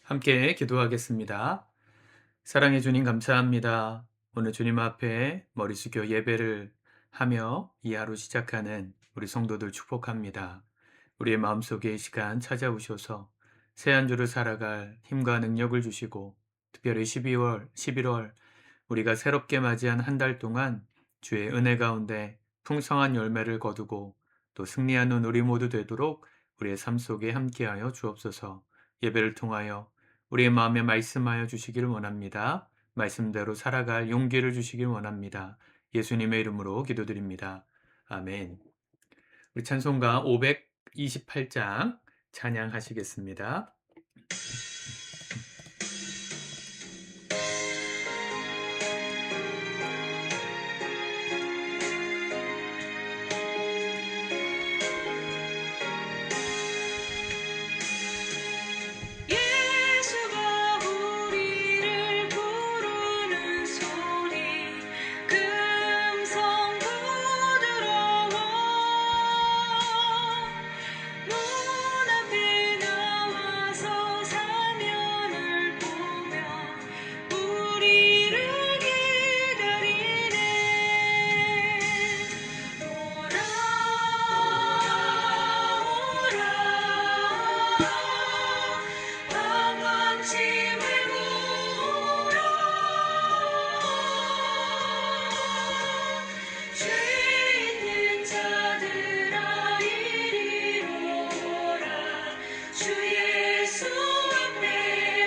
함께 기도하겠습니다. 사랑해 주님 감사합니다. 오늘 주님 앞에 머리 숙여 예배를 하며 이 하루 시작하는 우리 성도들 축복합니다. 우리의 마음속에 이 시간 찾아오셔서 새 한 주를 살아갈 힘과 능력을 주시고 특별히 12월, 11월 우리가 새롭게 맞이한 한 달 동안 주의 은혜 가운데 풍성한 열매를 거두고 또 승리하는 우리 모두 되도록 우리의 삶 속에 함께하여 주옵소서. 예배를 통하여 우리의 마음에 말씀하여 주시기를 원합니다. 말씀대로 살아갈 용기를 주시길 원합니다. 예수님의 이름으로 기도드립니다. 아멘. 우리 찬송가 528장 찬양하시겠습니다. 예수가 우리를 부르는 소리 금성 부드러워 눈앞에 나와서 사면을 보며 우리를 기다리네 오라 방언짐을 부으라 죄 있는 자들아 이리로 오라 주 예수 앞에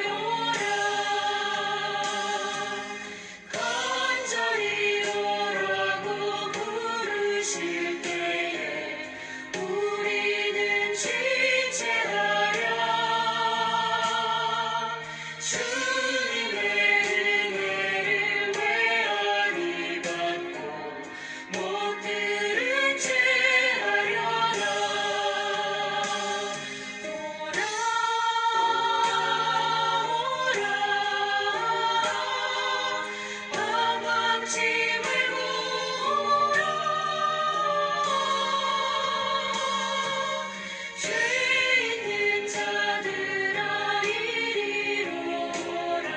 오라 간절히 오라고 부르실 때에 우리는 지체하랴 주님의 은혜를 외아리 받고 못 들은 채 하려나 오라 방언짐을 부으라 죄 있는 자들아 이리로 오라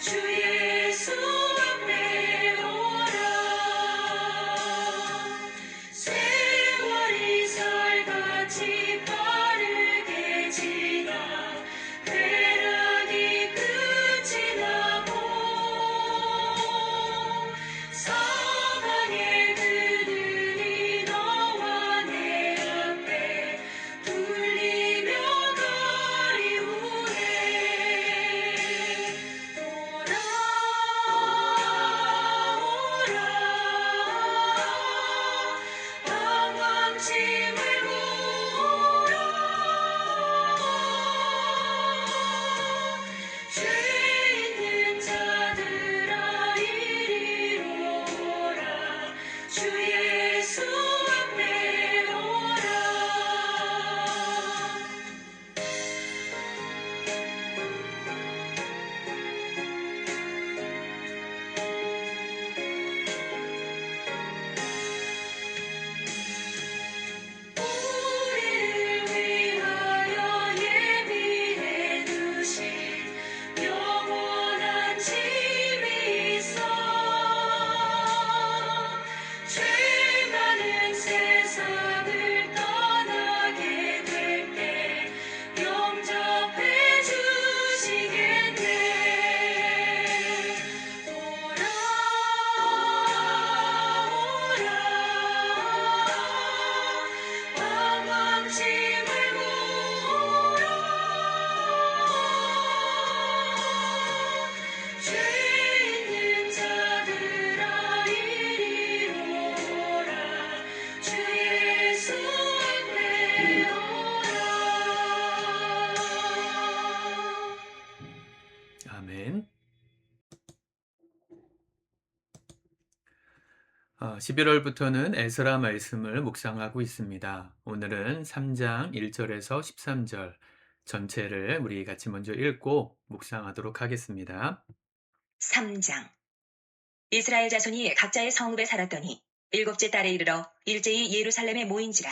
주 예수 앞에 오라 세월이 살같이 빠르게 지나 쾌락이 끝이 나고 사방의 그들이 너와 내 앞에 둘리며 가리우네 오라 방언짐을 부으라 죄 있는 자들아 이리로 오라 주 예수 앞에 오라 우리를 위하여 예비해 두신 영원한 집이 있어 죄 많은 세상을 떠나게 될 때 영접해 주시겠네 오라 방언짐을 부으라 죄 있는 자들아 이리로 오라 주 예수 앞에 오라 아멘. 11월부터는 에스라 말씀을 묵상하고 있습니다. 오늘은 3장 1절에서 13절 전체를 우리 같이 먼저 읽고 묵상하도록 하겠습니다. 3장 이스라엘 자손이 각자의 성읍에 살았더니 일곱째 달에 이르러 일제히 예루살렘에 모인지라.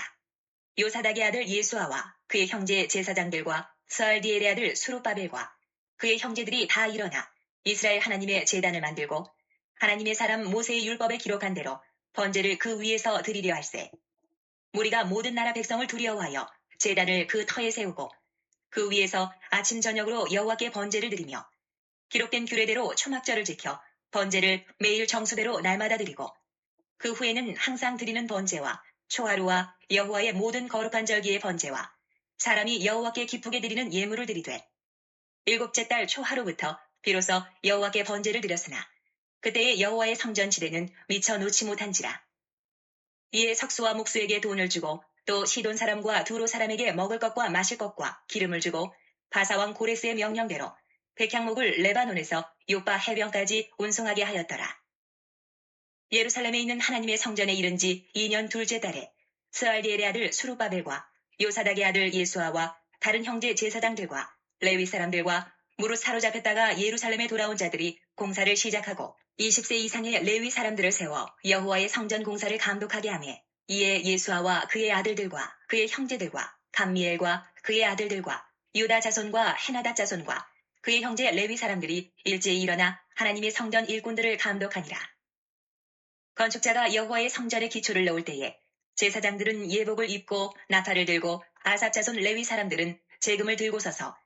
요사닥의 아들 예수아와 그의 형제 제사장들과 스알디엘의 아들 수룹바벨과 그의 형제들이 다 일어나 이스라엘 하나님의 제단을 만들고 하나님의 사람 모세의 율법에 기록한 대로 번제를 그 위에서 드리려 할세. 무리가 모든 나라 백성을 두려워하여 제단을 그 터에 세우고 그 위에서 아침 저녁으로 여호와께 번제를 드리며 기록된 규례대로 초막절을 지켜 번제를 매일 정수대로 날마다 드리고 그 후에는 항상 드리는 번제와 초하루와 여호와의 모든 거룩한 절기의 번제와 사람이 여호와께 기쁘게 드리는 예물을 드리되 일곱째 달 초하루부터 비로소 여호와께 번제를 드렸으나 그때의 여호와의 성전 지대는 미처 놓지 못한지라. 이에 석수와 목수에게 돈을 주고 또 시돈 사람과 두로 사람에게 먹을 것과 마실 것과 기름을 주고 바사왕 고레스의 명령대로 백향목을 레바논에서 요빠 해변까지 운송하게 하였더라. 예루살렘에 있는 하나님의 성전에 이른 지 2년 둘째 달에 스알디엘의 아들 수룹바벨과 요사닥의 아들 예수아와 다른 형제 제사장들과 레위 사람들과 무릇 사로잡혔다가 예루살렘에 돌아온 자들이 공사를 시작하고 20세 이상의 레위 사람들을 세워 여호와의 성전 공사를 감독하게 하매 이에 예수아와 그의 아들들과 그의 형제들과 감미엘과 그의 아들들과 유다 자손과 헤나다 자손과 그의 형제 레위 사람들이 일제히 일어나 하나님의 성전 일꾼들을 감독하니라. 건축자가 여호와의 성전의 기초를 놓을 때에 제사장들은 예복을 입고 나팔을 들고 아삽 자손 레위 사람들은 재금을 들고 서서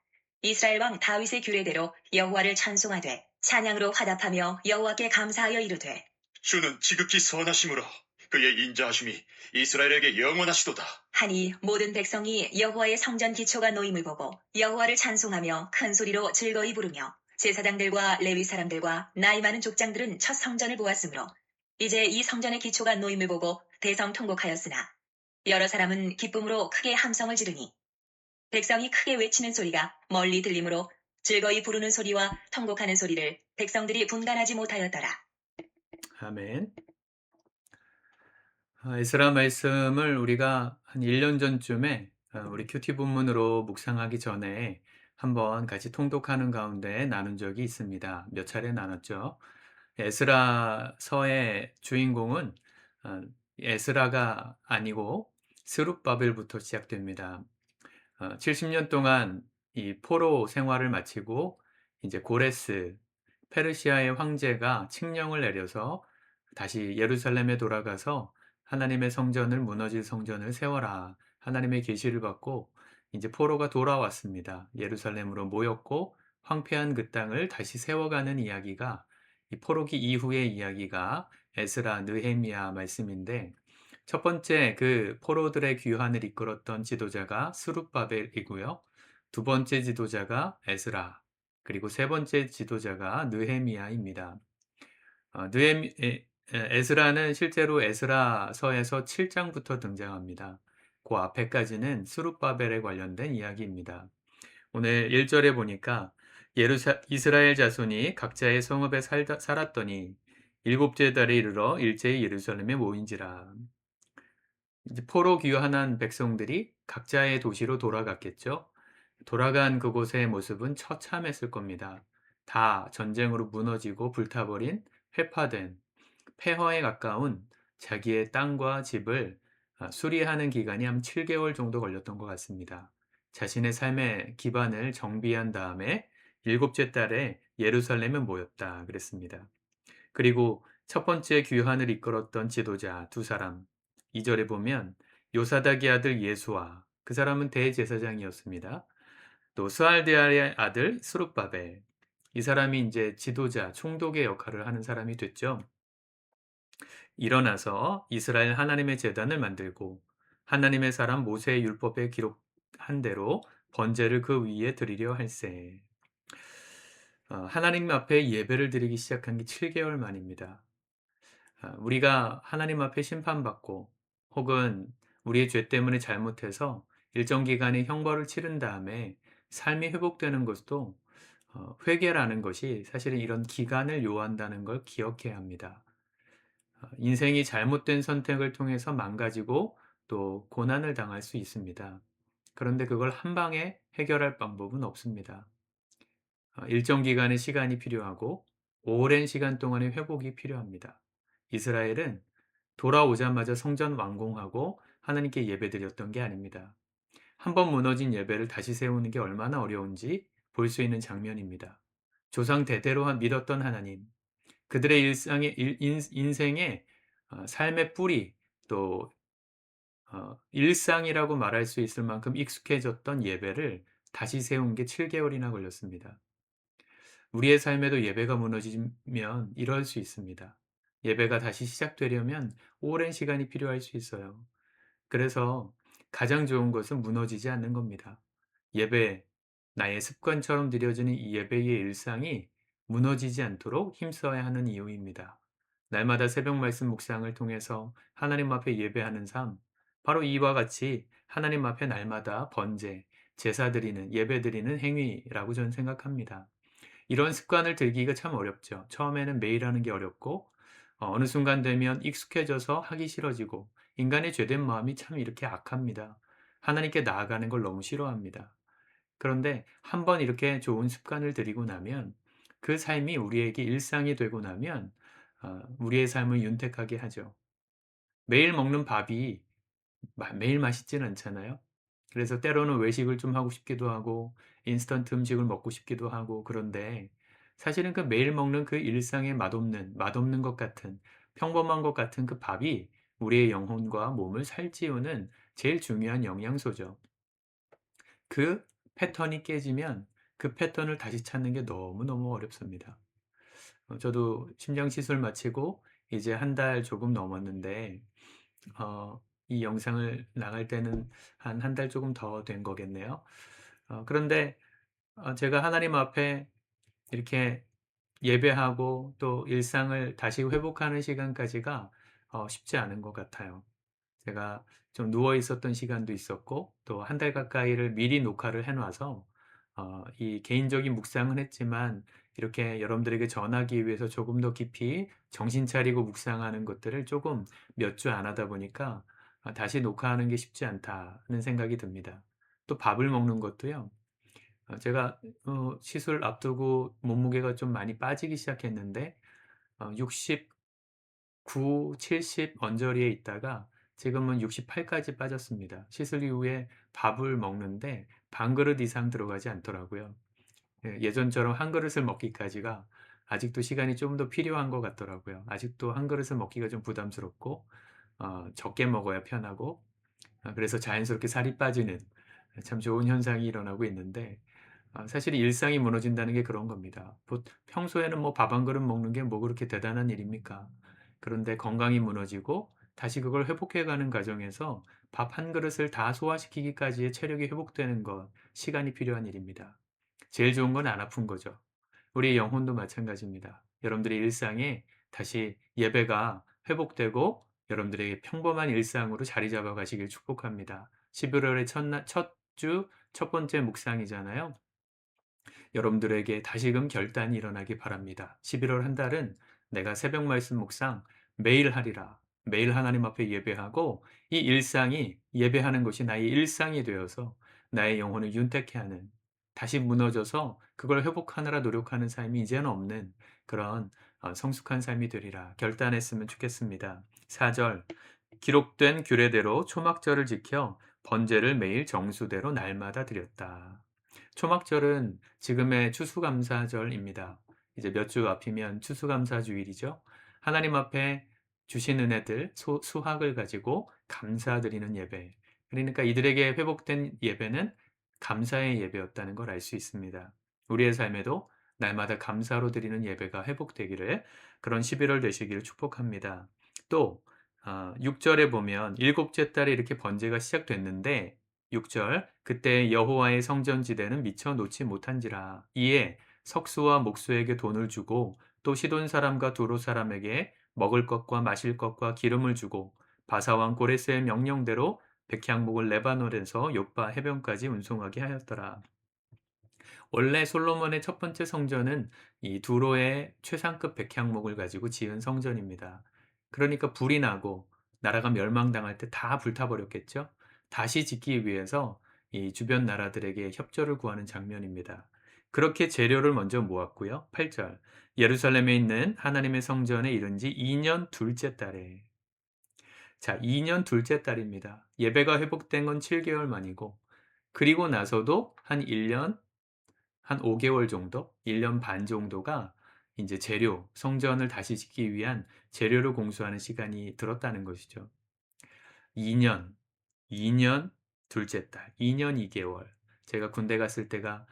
이스라엘 왕 다윗의 규례대로 여호와를 찬송하되 찬양으로 화답하며 여호와께 감사하여 이르되 주는 지극히 선하심으로 그의 인자하심이 이스라엘에게 영원하시도다. 하니 모든 백성이 여호와의 성전 기초가 놓임을 보고 여호와를 찬송하며 큰 소리로 즐거이 부르며 제사장들과 레위 사람들과 나이 많은 족장들은 첫 성전을 보았으므로 이제 이 성전의 기초가 놓임을 보고 대성 통곡하였으나 여러 사람은 기쁨으로 크게 함성을 지르니 백성이 크게 외치는 소리가 멀리 들리므로 즐거이 부르는 소리와 통곡하는 소리를 백성들이 분간하지 못하였더라. 아멘. 에스라 말씀을 우리가 한 1년 전쯤에 우리 큐티 본문으로 묵상하기 전에 한번 같이 통독하는 가운데 나눈 적이 있습니다. 몇 차례 나눴죠. 에스라서의 주인공은 에스라가 아니고 스룹바벨부터 시작됩니다. 70년 동안 이 포로 생활을 마치고 이제 고레스 페르시아의 황제가 칙령을 내려서 다시 예루살렘에 돌아가서 하나님의 성전을 무너질 성전을 세워라. 하나님의 계시를 받고 이제 포로가 돌아왔습니다. 예루살렘으로 모였고 황폐한 그 땅을 다시 세워가는 이야기가 이 포로기 이후의 이야기가 에스라, 느헤미야 말씀인데 첫 번째 그 포로들의 귀환을 이끌었던 지도자가 스룹바벨이고요. 두 번째 지도자가 에스라, 그리고 세 번째 지도자가 느헤미야입니다. 에스라는 실제로 에스라서에서 7장부터 등장합니다. 그 앞에까지는 스룹바벨에 관련된 이야기입니다. 오늘 1절에 보니까 이스라엘 자손이 각자의 성읍에 살았더니 일곱째 달에 이르러 일제히 예루살렘에 모인지라. 이제 포로 귀환한 백성들이 각자의 도시로 돌아갔겠죠. 돌아간 그곳의 모습은 처참했을 겁니다. 다 전쟁으로 무너지고 불타버린 회파된 폐허에 가까운 자기의 땅과 집을 수리하는 기간이 한 7개월 정도 걸렸던 것 같습니다. 자신의 삶의 기반을 정비한 다음에 일곱째 달에 예루살렘에 모였다 그랬습니다. 그리고 첫 번째 귀환을 이끌었던 지도자 두 사람, 2절에 보면 요사닥의 아들 예수아, 그 사람은 대제사장이었습니다. 또 스알디엘의 아들 스룹바벨, 이 사람이 이제 지도자, 총독의 역할을 하는 사람이 됐죠. 일어나서 이스라엘 하나님의 제단을 만들고 하나님의 사람 모세의 율법에 기록한 대로 번제를 그 위에 드리려 할세. 하나님 앞에 예배를 드리기 시작한 게 7개월 만입니다. 우리가 하나님 앞에 심판받고 혹은 우리의 죄 때문에 잘못해서 일정 기간의 형벌을 치른 다음에 삶이 회복되는 것도 회개라는 것이 사실은 이런 기간을 요한다는 걸 기억해야 합니다. 인생이 잘못된 선택을 통해서 망가지고 또 고난을 당할 수 있습니다. 그런데 그걸 한 방에 해결할 방법은 없습니다. 일정 기간의 시간이 필요하고 오랜 시간 동안의 회복이 필요합니다. 이스라엘은 돌아오자마자 성전 완공하고 하나님께 예배드렸던 게 아닙니다. 한번 무너진 예배를 다시 세우는 게 얼마나 어려운지 볼 수 있는 장면입니다. 조상 대대로 믿었던 하나님, 그들의 인생의 삶의 뿌리, 또 일상이라고 말할 수 있을 만큼 익숙해졌던 예배를 다시 세운 게 7개월이나 걸렸습니다. 우리의 삶에도 예배가 무너지면 이럴 수 있습니다. 예배가 다시 시작되려면 오랜 시간이 필요할 수 있어요. 그래서 가장 좋은 것은 무너지지 않는 겁니다. 예배, 나의 습관처럼 드려지는 이 예배의 일상이 무너지지 않도록 힘써야 하는 이유입니다. 날마다 새벽 말씀 묵상을 통해서 하나님 앞에 예배하는 삶, 바로 이와 같이 하나님 앞에 날마다 번제, 제사 드리는, 예배 드리는 행위라고 저는 생각합니다. 이런 습관을 들이기가 참 어렵죠. 처음에는 매일 하는 게 어렵고 어느 순간 되면 익숙해져서 하기 싫어지고 인간의 죄된 마음이 참 이렇게 악합니다. 하나님께 나아가는 걸 너무 싫어합니다. 그런데 한번 이렇게 좋은 습관을 들이고 나면 그 삶이 우리에게 일상이 되고 나면 우리의 삶을 윤택하게 하죠. 매일 먹는 밥이 매일 맛있진 않잖아요. 그래서 때로는 외식을 좀 하고 싶기도 하고 인스턴트 음식을 먹고 싶기도 하고 그런데 사실은 그 매일 먹는 그 일상의 맛없는 것 같은 평범한 것 같은 그 밥이 우리의 영혼과 몸을 살찌우는 제일 중요한 영양소죠. 그 패턴이 깨지면 그 패턴을 다시 찾는 게 너무너무 어렵습니다. 저도 심장 시술 마치고 이제 한 달 조금 넘었는데 이 영상을 나갈 때는 한 달 조금 더 된 거겠네요. 그런데 제가 하나님 앞에 이렇게 예배하고 또 일상을 다시 회복하는 시간까지가 쉽지 않은 것 같아요. 제가 좀 누워 있었던 시간도 있었고 또 한 달 가까이를 미리 녹화를 해 놔서 이 개인적인 묵상은 했지만 이렇게 여러분들에게 전하기 위해서 조금 더 깊이 정신 차리고 묵상하는 것들을 조금 몇 주 안 하다 보니까 '다시 녹화하는 게 쉽지 않다.'는 생각이 듭니다. 또 밥을 먹는 것도요. 제가 시술 앞두고 몸무게가 좀 많이 빠지기 시작했는데 69, 70 언저리에 있다가 지금은 68 까지 빠졌습니다. 시술 이후에 밥을 먹는데 반 그릇 이상 들어가지 않더라고요. 예, 예전처럼 한 그릇을 먹기까지가 아직도 시간이 좀 더 필요한 것 같더라고요. 아직도 한 그릇을 먹기가 좀 부담스럽고 적게 먹어야 편하고 그래서 자연스럽게 살이 빠지는 참 좋은 현상이 일어나고 있는데 사실 일상이 무너진다는 게 그런 겁니다. 평소에는 뭐 밥 한 그릇 먹는 게 뭐 그렇게 대단한 일입니까? 그런데 건강이 무너지고 다시 그걸 회복해 가는 과정에서 밥 한 그릇을 다 소화시키기까지의 체력이 회복되는 것, 시간이 필요한 일입니다. 제일 좋은 건 안 아픈 거죠. 우리의 영혼도 마찬가지입니다. 여러분들의 일상에 다시 예배가 회복되고 여러분들에게 평범한 일상으로 자리 잡아 가시길 축복합니다. 11월의 첫 주 첫 번째 묵상이잖아요. 여러분들에게 다시금 결단이 일어나기 바랍니다. 11월 한 달은 내가 새벽 말씀 묵상 매일 하리라. 매일 하나님 앞에 예배하고 이 일상이 예배하는 것이 나의 일상이 되어서 나의 영혼을 윤택케 하는 다시 무너져서 그걸 회복하느라 노력하는 삶이 이제는 없는 그런 성숙한 삶이 되리라 결단했으면 좋겠습니다. 4절 기록된 규례대로 초막절을 지켜 번제를 매일 정수대로 날마다 드렸다. 초막절은 지금의 추수감사절입니다. 이제 몇 주 앞이면 추수감사주일이죠. 하나님 앞에 주신 은혜들, 수확을 가지고 감사드리는 예배. 그러니까 이들에게 회복된 예배는 감사의 예배였다는 걸 알 수 있습니다. 우리의 삶에도 날마다 감사로 드리는 예배가 회복되기를 그런 11월 되시기를 축복합니다. 또 6절에 보면 일곱째 달에 이렇게 번제가 시작됐는데 6절 그때 여호와의 성전지대는 미처 놓지 못한지라 이에 석수와 목수에게 돈을 주고 또 시돈 사람과 두로 사람에게 먹을 것과 마실 것과 기름을 주고 바사왕 고레스의 명령대로 백향목을 레바논에서 욥바 해변까지 운송하게 하였더라. 원래 솔로몬의 첫 번째 성전은 이 두로의 최상급 백향목을 가지고 지은 성전입니다. 그러니까 불이 나고 나라가 멸망당할 때 다 불타버렸겠죠. 다시 짓기 위해서 이 주변 나라들에게 협조를 구하는 장면입니다. 그렇게 재료를 먼저 모았고요. 8절 예루살렘에 있는 하나님의 성전에 이른 지 2년 둘째 달에 자 2년 둘째 달입니다. 예배가 회복된 건 7개월 만이고 그리고 나서도 한 1년 한 5개월 정도, 1년 반 정도가 이제 재료, 성전을 다시 짓기 위한 재료를 공수하는 시간이 들었다는 것이죠. 2년, 2년 둘째 딸, 2년 2개월. 제가 군대 갔을 때가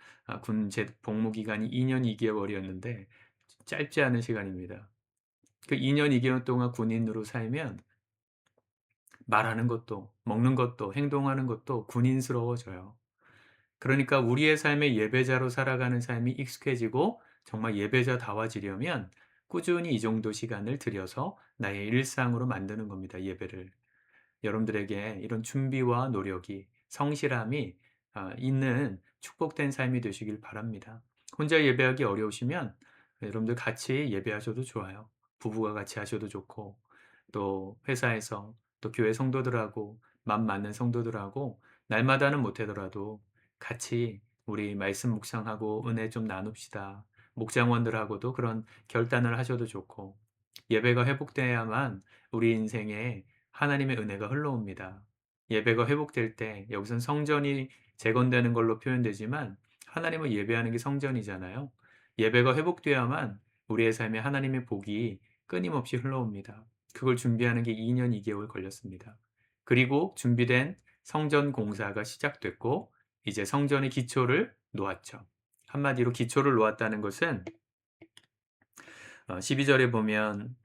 제 복무 기간이 2년 2개월이었는데 짧지 않은 시간입니다. 그 2년 2개월 동안 군인으로 살면 말하는 것도, 먹는 것도, 행동하는 것도 군인스러워져요. 그러니까 우리의 삶의 예배자로 살아가는 삶이 익숙해지고 정말 예배자다워지려면 꾸준히 이 정도 시간을 들여서 나의 일상으로 만드는 겁니다, 예배를. 여러분들에게 이런 준비와 노력이, 성실함이 있는 축복된 삶이 되시길 바랍니다. 혼자 예배하기 어려우시면 여러분들 같이 예배하셔도 좋아요. 부부가 같이 하셔도 좋고, 또 회사에서, 또 교회 성도들하고, 맘 맞는 성도들하고, 날마다는 못하더라도 같이 우리 말씀 묵상하고 은혜 좀 나눕시다. 목장원들하고도 그런 결단을 하셔도 좋고, 예배가 회복돼야만 우리 인생에 하나님의 은혜가 흘러옵니다. 예배가 회복될 때 여기선 성전이 재건되는 걸로 표현되지만 하나님을 예배하는 게 성전이잖아요. 예배가 회복돼야만 우리의 삶에 하나님의 복이 끊임없이 흘러옵니다. 그걸 준비하는 게 2년 2개월 걸렸습니다. 그리고 준비된 성전 공사가 시작됐고 이제 성전의 기초를 놓았죠. 한마디로 기초를 놓았다는 것은 12절에 보면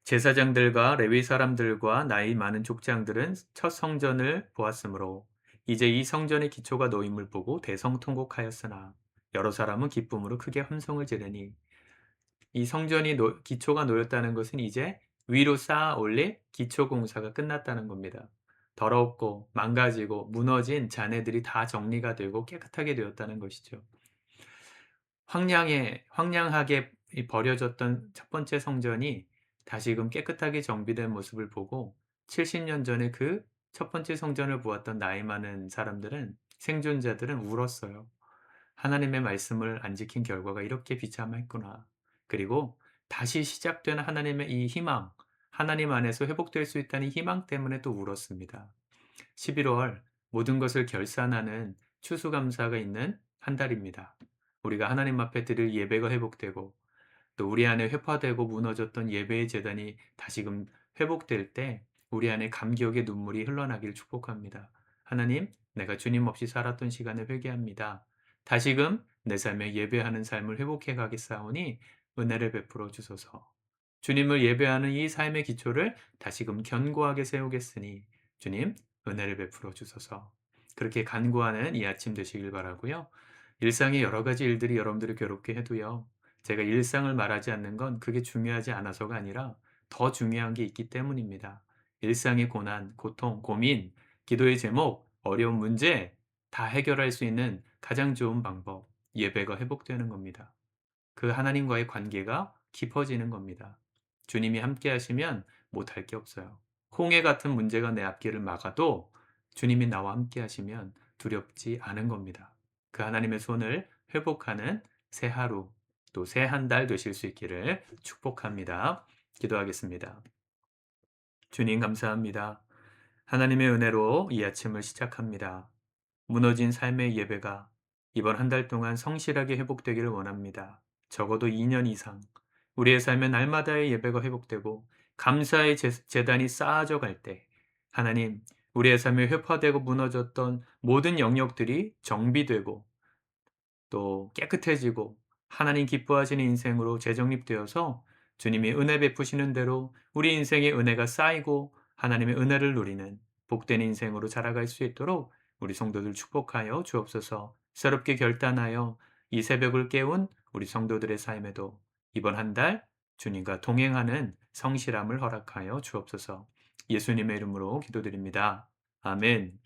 제사장들과 레위 사람들과 나이 많은 족장들은 첫 성전을 보았으므로 이제 이 성전의 기초가 놓임을 보고 대성통곡하였으나 여러 사람은 기쁨으로 크게 함성을 지르니 이 성전이 기초가 놓였다는 것은 이제 위로 쌓아 올릴 기초 공사가 끝났다는 겁니다. 더럽고 망가지고 무너진 잔해들이 다 정리가 되고 깨끗하게 되었다는 것이죠. 황량하게 버려졌던 첫 번째 성전이 다시금 깨끗하게 정비된 모습을 보고 70년 전에 그 첫 번째 성전을 보았던 나이 많은 사람들은, 생존자들은 울었어요. 하나님의 말씀을 안 지킨 결과가 이렇게 비참했구나. 그리고 다시 시작된 하나님의 이 희망, 하나님 안에서 회복될 수 있다는 희망 때문에 또 울었습니다. 11월 모든 것을 결산하는 추수감사가 있는 한 달입니다. 우리가 하나님 앞에 드릴 예배가 회복되고 또 우리 안에 회파되고 무너졌던 예배의 제단이 다시금 회복될 때 우리 안에 감격의 눈물이 흘러나길 축복합니다. 하나님, 내가 주님 없이 살았던 시간을 회개합니다. 다시금 내 삶에 예배하는 삶을 회복해 가겠사오니 은혜를 베풀어 주소서. 주님을 예배하는 이 삶의 기초를 다시금 견고하게 세우겠으니 주님 은혜를 베풀어 주소서. 그렇게 간구하는 이 아침 되시길 바라고요. 일상의 여러 가지 일들이 여러분들을 괴롭게 해도요. 제가 일상을 말하지 않는 건 그게 중요하지 않아서가 아니라 더 중요한 게 있기 때문입니다. 일상의 고난, 고통, 고민, 기도의 제목, 어려운 문제 다 해결할 수 있는 가장 좋은 방법, 예배가 회복되는 겁니다. 그 하나님과의 관계가 깊어지는 겁니다. 주님이 함께 하시면 못할 게 없어요. 홍해 같은 문제가 내 앞길을 막아도 주님이 나와 함께 하시면 두렵지 않은 겁니다. 그 하나님의 손을 회복하는 새 하루, 또 새 한 달 되실 수 있기를 축복합니다. 기도하겠습니다. 주님 감사합니다. 하나님의 은혜로 이 아침을 시작합니다. 무너진 삶의 예배가 이번 한 달 동안 성실하게 회복되기를 원합니다. 적어도 2년 이상 우리의 삶의 날마다의 예배가 회복되고 감사의 재단이 쌓아져 갈 때 하나님, 우리의 삶에 회파되고 무너졌던 모든 영역들이 정비되고 또 깨끗해지고 하나님 기뻐하시는 인생으로 재정립되어서 주님이 은혜 베푸시는 대로 우리 인생의 은혜가 쌓이고 하나님의 은혜를 누리는 복된 인생으로 자라갈 수 있도록 우리 성도들 축복하여 주옵소서. 새롭게 결단하여 이 새벽을 깨운 우리 성도들의 삶에도 이번 한 달 주님과 동행하는 성실함을 허락하여 주옵소서. 예수님의 이름으로 기도드립니다. 아멘.